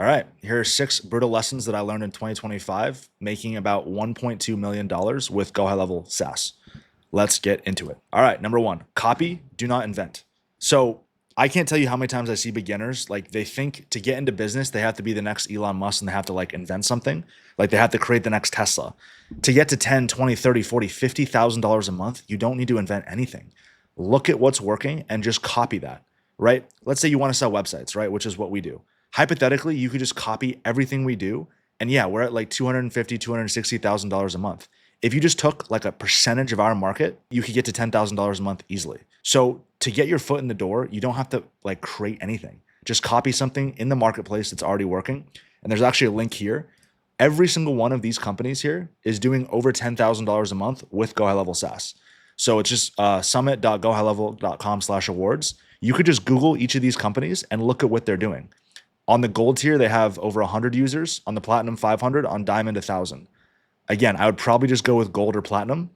right, here are 6 brutal lessons that I learned in 2025, making about $1.2 million with GoHighLevel SaaS. Let's get into it. All right, number 1, copy, do not invent. So I can't tell you how many times I see beginners, like they think to get into business, they have to be the next Elon Musk and they have to like invent something. Like they have to create the next Tesla. To get to 10, 20, 30, 40, $50,000 a month, you don't need to invent anything. Look at what's working and just copy that, right? Let's say you want to sell websites, right? Which is what we do. Hypothetically, you could just copy everything we do. And yeah, we're at like $250,000, $260,000 a month. If you just took like a percentage of our market, you could get to $10,000 a month easily. So to get your foot in the door, you don't have to like create anything. Just copy something in the marketplace that's already working. And there's actually a link here. Every single one of these companies here is doing over $10,000 a month with GoHighLevel SaaS. So it's just summit.gohighlevel.com/awards. You could just Google each of these companies and look at what they're doing. On the gold tier, they have over 100 users. On the platinum, 500. On diamond, 1,000. Again, I would probably just go with gold or platinum.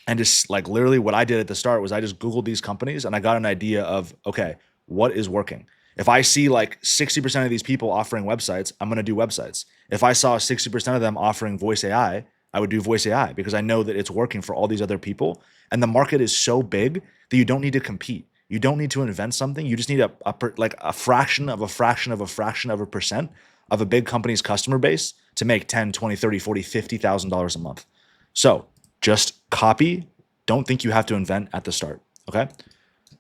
And just like literally what I did at the start was I just Googled these companies and I got an idea of, okay, what is working? If I see like 60% of these people offering websites, I'm going to do websites. If I saw 60% of them offering voice AI, I would do voice AI because I know that it's working for all these other people. And the market is so big that you don't need to compete. You don't need to invent something. You just need a fraction of a fraction of a fraction of a percent of a big company's customer base to make 10, 20, 30, 40, $50,000 a month. So just copy. Don't think you have to invent at the start. Okay.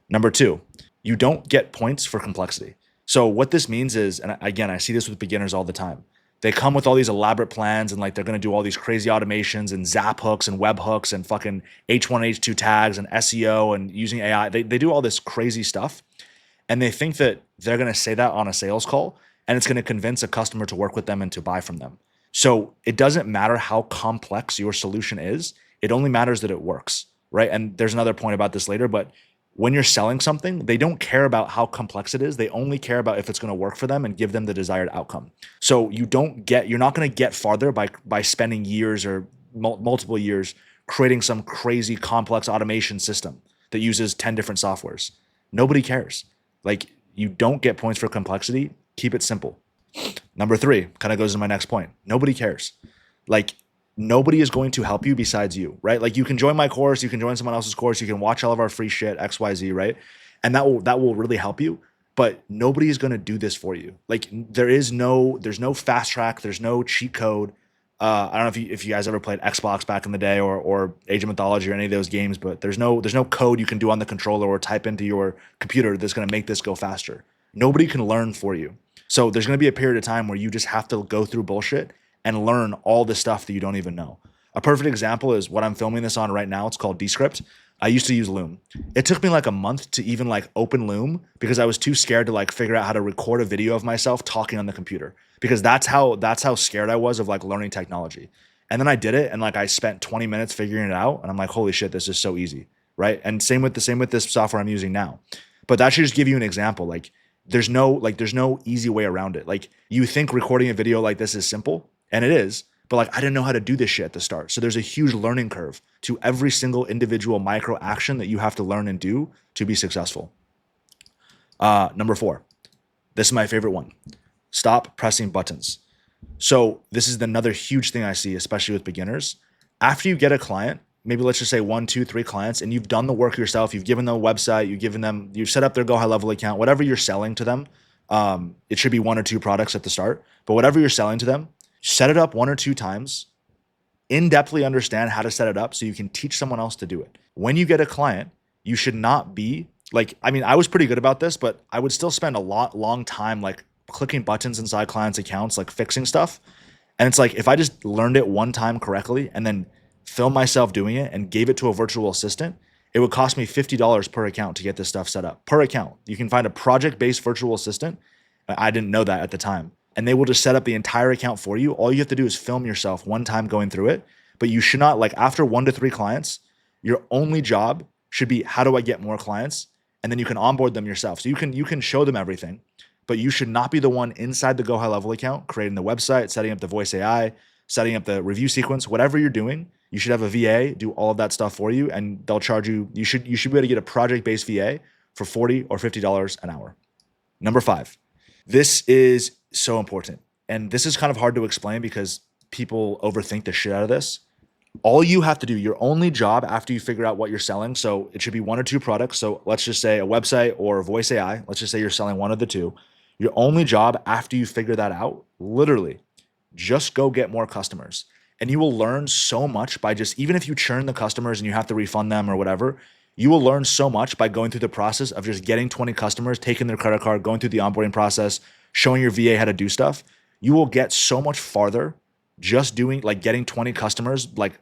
Number 2, you don't get points for complexity. So what this means is, and again, I see this with beginners all the time. They come with all these elaborate plans and like they're going to do all these crazy automations and zap hooks and web hooks and fucking H1, H2 tags and SEO and using AI. They do all this crazy stuff and they think that they're going to say that on a sales call and it's going to convince a customer to work with them and to buy from them. So it doesn't matter how complex your solution is. It only matters that it works, right? And there's another point about this later, but when you're selling something, they don't care about how complex it is. They only care about if it's going to work for them and give them the desired outcome. So you're not going to get farther by spending years or multiple years creating some crazy complex automation system that uses 10 different softwares. Nobody cares. Like you don't get points for complexity. Keep it simple. Number 3 kind of goes to my next point. Nobody cares. Like nobody is going to help you besides you, right? Like you can join my course, you can join someone else's course, you can watch all of our free shit, XYZ, right? And that will really help you, but nobody is going to do this for you. Like there's no fast track, there's no cheat code. I don't know if you guys ever played Xbox back in the day or Age of Mythology or any of those games, but there's no code you can do on the controller or type into your computer that's going to make this go faster. Nobody can learn for you. So there's going to be a period of time where you just have to go through bullshit and learn all the stuff that you don't even know. A perfect example is what I'm filming this on right now. It's called Descript. I used to use Loom. It took me like a month to even like open Loom because I was too scared to like figure out how to record a video of myself talking on the computer because that's how scared I was of like learning technology. And then I did it and like I spent 20 minutes figuring it out and I'm like, holy shit, this is so easy, right? And same with this software I'm using now. But that should just give you an example. Like there's no easy way around it. Like you think recording a video like this is simple. And it is, but like I didn't know how to do this shit at the start. So there's a huge learning curve to every single individual micro action that you have to learn and do to be successful. Number 4, this is my favorite one. Stop pressing buttons. So this is another huge thing I see, especially with beginners. After you get a client, maybe let's just say 1, 2, 3 clients, and you've done the work yourself, you've given them a website, you've set up their GoHighLevel account, whatever you're selling to them. It should be 1 or 2 products at the start, but whatever you're selling to them, set it up 1 or 2 times, in-depthly understand how to set it up so you can teach someone else to do it. When you get a client, you should not be like, I mean, I was pretty good about this, but I would still spend a long time like clicking buttons inside clients' accounts, like fixing stuff. And it's like, if I just learned it one time correctly and then filmed myself doing it and gave it to a virtual assistant, it would cost me $50 per account to get this stuff set up. Per account. You can find a project-based virtual assistant. I didn't know that at the time. And they will just set up the entire account for you. All you have to do is film yourself one time going through it. But you should not, like after 1 to 3 clients, your only job should be, how do I get more clients? And then you can onboard them yourself. So you can show them everything, but you should not be the one inside the GoHighLevel account, creating the website, setting up the voice AI, setting up the review sequence, whatever you're doing. You should have a VA do all of that stuff for you, and they'll charge you. You should be able to get a project-based VA for $40 or $50 an hour. Number 5, this is so important. and this is kind of hard to explain because people overthink the shit out of this. All you have to do, your only job after you figure out what you're selling, so it should be one or two products. So let's just say a website or voice AI. Let's just say you're selling one of the two. Your only job after you figure that out, literally, just go get more customers. And you will learn so much by just, even if you churn the customers and you have to refund them or whatever, you will learn so much by going through the process of just getting 20 customers, taking their credit card, going through the onboarding process, showing your VA how to do stuff. You will get so much farther just doing like getting 20 customers, like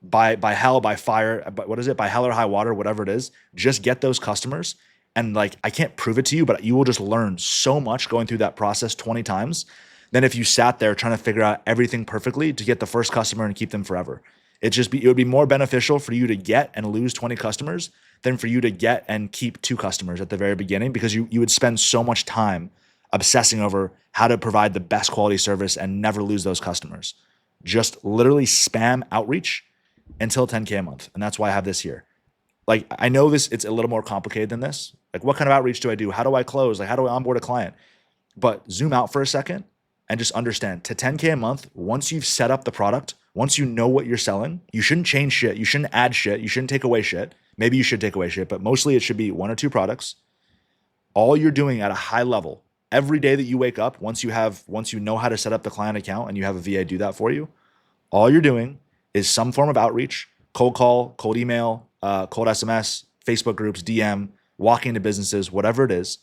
by hell, by fire, but what is it? By hell or high water, whatever it is, just get those customers. And like, I can't prove it to you, but you will just learn so much going through that process 20 times than if you sat there trying to figure out everything perfectly to get the first customer and keep them forever. It would be more beneficial for you to get and lose 20 customers than for you to get and keep two customers at the very beginning, because you would spend so much time obsessing over how to provide the best quality service and never lose those customers. Just literally spam outreach until 10K a month. And that's why I have this here. Like, I know this, it's a little more complicated than this. Like, what kind of outreach do I do? How do I close? Like, how do I onboard a client? But zoom out for a second and just understand, to 10K a month, once you've set up the product, once you know what you're selling, you shouldn't change shit. You shouldn't add shit. You shouldn't take away shit. Maybe you should take away shit, but mostly it should be one or two products. All you're doing at a high level every day that you wake up, once you know how to set up the client account and you have a VA do that for you, all you're doing is some form of outreach, cold call, cold email, cold SMS, Facebook groups, DM, walking into businesses, whatever it is.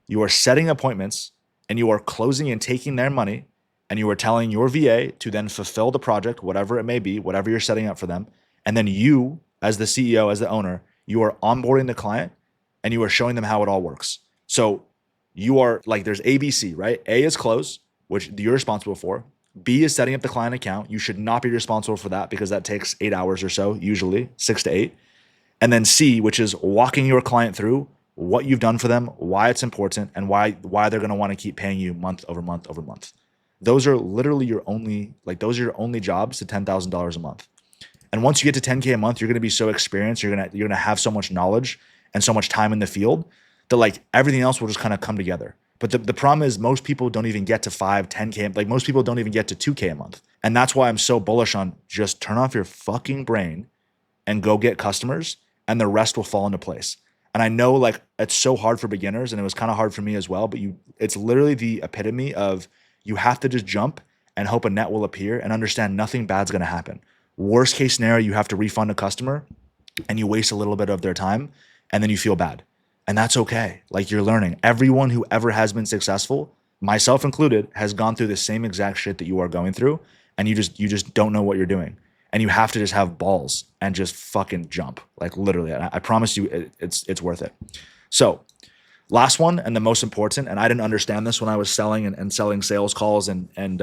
You are setting appointments and you are closing and taking their money, and you are telling your VA to then fulfill the project, whatever it may be, whatever you're setting up for them. And then you, as the CEO, as the owner, you are onboarding the client and you are showing them how it all works. So you are like, there's ABC, right? A is close, which you're responsible for. B is setting up the client account. You should not be responsible for that because that takes 8 hours or so, usually 6 to 8. And then C, which is walking your client through what you've done for them, why it's important, and why they're going to want to keep paying you month over month over month. Those are literally your only jobs to $10,000 a month. And once you get to 10K a month, you're going to be so experienced. You're going to have so much knowledge and so much time in the field that like everything else will just kind of come together. But the problem is most people don't even get to 5, 10K. Like most people don't even get to 2K a month. And that's why I'm so bullish on just turn off your fucking brain and go get customers, and the rest will fall into place. And I know like it's so hard for beginners, and it was kind of hard for me as well, but it's literally the epitome of you have to just jump and hope a net will appear and understand nothing bad's going to happen. Worst case scenario, you have to refund a customer and you waste a little bit of their time and then you feel bad. And that's okay. Like, you're learning. Everyone who ever has been successful, myself included, has gone through the same exact shit that you are going through, and you just don't know what you're doing. And you have to just have balls and just fucking jump. Like, literally. I promise you it's worth it. So last one, and the most important, and I didn't understand this when I was selling and selling sales calls and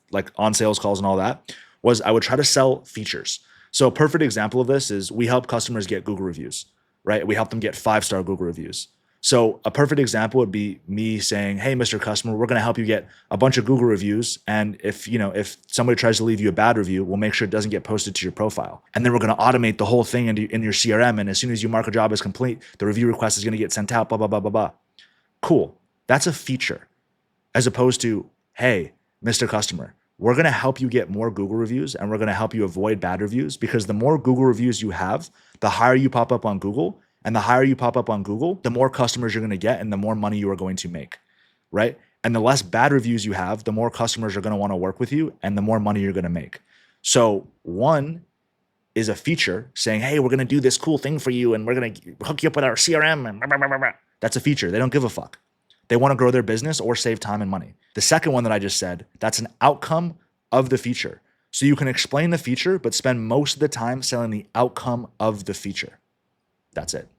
like on sales calls and all that, was I would try to sell features. So a perfect example of this is we help customers get Google reviews, right? We help them get 5-star Google reviews. So a perfect example would be me saying, hey, Mr. Customer, we're going to help you get a bunch of Google reviews. And if somebody tries to leave you a bad review, we'll make sure it doesn't get posted to your profile. And then we're going to automate the whole thing in your CRM. And as soon as you mark a job as complete, the review request is going to get sent out, blah, blah, blah, blah, blah. Cool. That's a feature. As opposed to, hey, Mr. Customer, we're going to help you get more Google reviews, and we're going to help you avoid bad reviews, because the more Google reviews you have, the higher you pop up on Google. And the higher you pop up on Google, the more customers you're going to get and the more money you are going to make, right? And the less bad reviews you have, the more customers are going to want to work with you and the more money you're going to make. So one is a feature saying, hey, we're going to do this cool thing for you and we're going to hook you up with our CRM and blah, blah, blah, blah, blah. That's a feature. They don't give a fuck. They want to grow their business or save time and money. The second one that I just said, that's an outcome of the feature. So you can explain the feature, but spend most of the time selling the outcome of the feature. That's it.